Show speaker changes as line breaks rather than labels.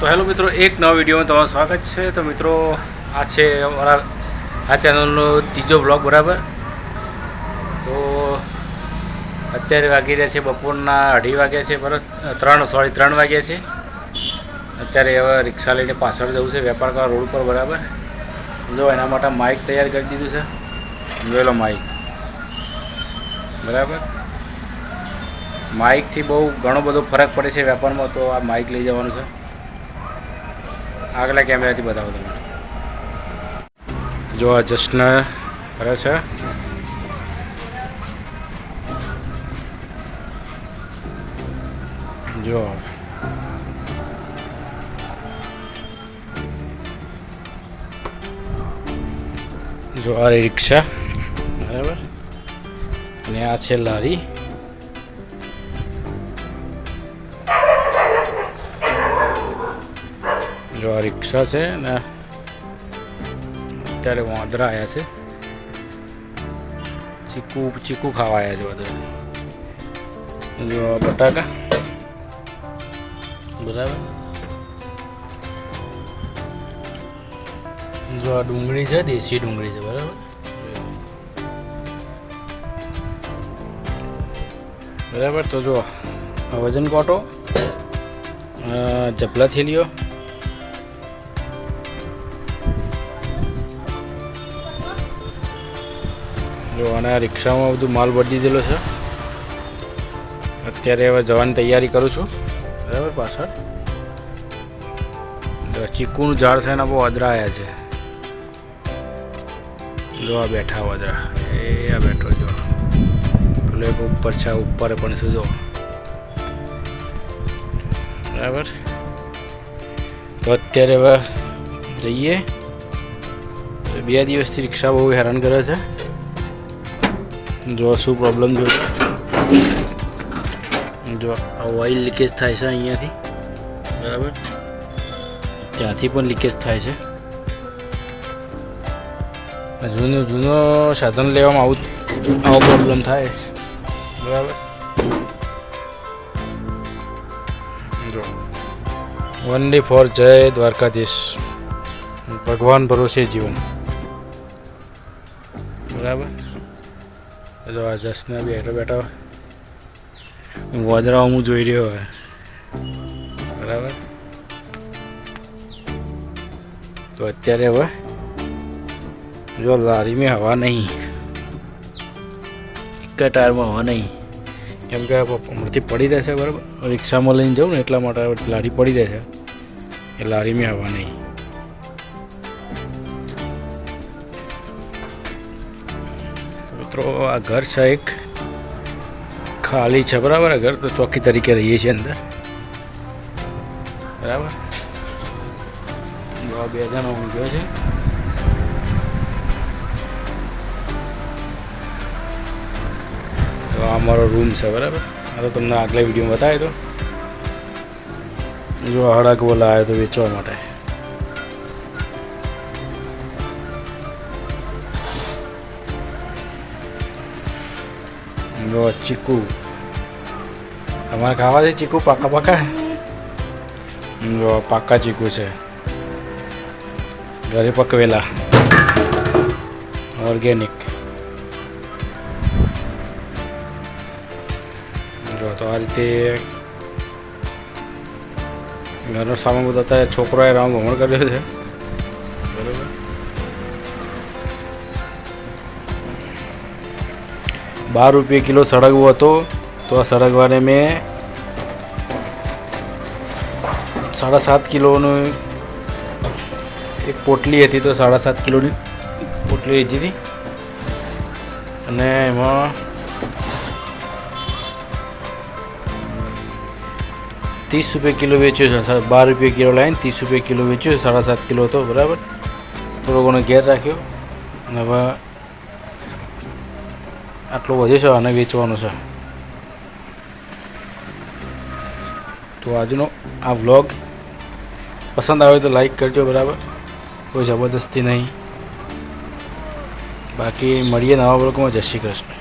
તો હેલો મિત્રો, એક નવા વિડીયોમાં તમારું સ્વાગત છે। તો મિત્રો, આ છે અમારા આ ચેનલનો ત્રીજો બ્લોગ, બરાબર। તો અત્યારે વાગી રહ્યા છે બપોરના 2:30 વાગ્યા છે, બરાબર 3 વાગ્યા છે। અત્યારે હવે રિક્ષા લઈને પાછળ જવું છે વેપાર કરવા રોડ પર, બરાબર। જો એના માટે માઇક તૈયાર કરી દીધું છે, જોઈ લો માઇક, બરાબર। માઇકથી બહુ ઘણો બધો ફરક પડે છે વેપારમાં, તો આ માઇક લઈ જવાનું છે। આગલા કેમેરાથી બતાવો તમને। જો આ જશ્ન કરે છે, જો આ રિક્ષા, બરાબર, અને આ છે લારી। જો આ રિક્ષા છે ને અત્યારે વાંદરા આવ્યા છે, ચીકુ ખાવા આવ્યા છે બધા। જો આ બટાકા, બરાબર। જો આ ડુંગળી છે, દેશી ડુંગળી છે, બરાબર, બરાબર। તો જો આ વજન કાંટો, જપલા થેલીઓ, જો અને આ રિક્ષામાં બધું માલ ભરી દીધેલો છે। અત્યારે હવે જવાની તૈયારી કરું છું, બરાબર। પાછળ ચીકુનું ઝાડ છે, એના બહુ વાદરા આવ્યા છે। જો આ બેઠા વાદરા, એ આ બેઠો, જો પેલો એક ઉપર છે, ઉપર પણ છે, જો, બરાબર। તો અત્યારે હવે જઈએ। 2 દિવસથી રિક્ષા બહુ હેરાન કરે છે। જો શું પ્રોબ્લેમ જોયો, જો ઓઇલ લીકેજ થાય છે અહીંયાથી, બરાબર, ત્યાંથી પણ લીકેજ થાય છે। જૂનો સાધન લેવામાં આવો પ્રોબ્લેમ થાય, બરાબર। જો ઓનલી ફોર જય દ્વારકાધીશ, ભગવાન ભરોસે જીવન, બરાબર। જો આ જસને બેઠો વાદરા હું જોઈ રહ્યો હોય, બરાબર। તો અત્યારે હવે જો લારીમાં હવા નહીં, એક ટાયરમાં હવા નહીં, કેમ કે હમણાંથી પડી રહેશે, બરાબર। રિક્ષામાં લઈને જાઉં ને એટલા માટે લારી પડી રહેશે, એ લારીમાં હવા નહીં। મિત્રો, આ ઘર છે એક ખાલી છે, બરાબર। ઘર તો ચોકી તરીકે રહીએ છીએ અંદર, બરાબર। આ 2 જણા ઊંઘ્યો છે, તો આ અમારો રૂમ છે, બરાબર। આ તો તમને આગલા વિડીયોમાં બતાવ્યો હતો। જો હળગવો લાવ્યો તો વેચવા માટે, જો ચીકુ તમારે ખાવા છે, ચીકુ પાકા, જો પાકા ચીકુ છે, ઘરે પકવેલા, ઓર્ગેનિક। જો તો આ રીતે ઘરનો સામાન બધો અત્યારે છોકરોએ રામ ભમણ કર્યો છે, બરાબર। 12 રૂપિયા કિલો સળગવો હતો, તો આ સળગવાને મેં 7.5 કિલોનું એક પોટલી હતી, તો 7.5 કિલોની પોટલી લીધી હતી, અને એમાં 30 રૂપિયા કિલો વેચ્યો છે। 12 રૂપિયા કિલો લાવીને 30 રૂપિયા કિલો વેચ્યો, 7.5 કિલો હતો, બરાબર। થોડો ઘણો ઘેર રાખ્યો, અને હવે આટલો વધ્યો છે, અને વેચવાનો છે। તો આજનો આ વ્લોગ પસંદ આવે તો લાઈક કરજો, બરાબર। કોઈ જબરદસ્તી નહીં, બાકી મળીએ નવા વ્લોગમાં। જય શ્રી કૃષ્ણ।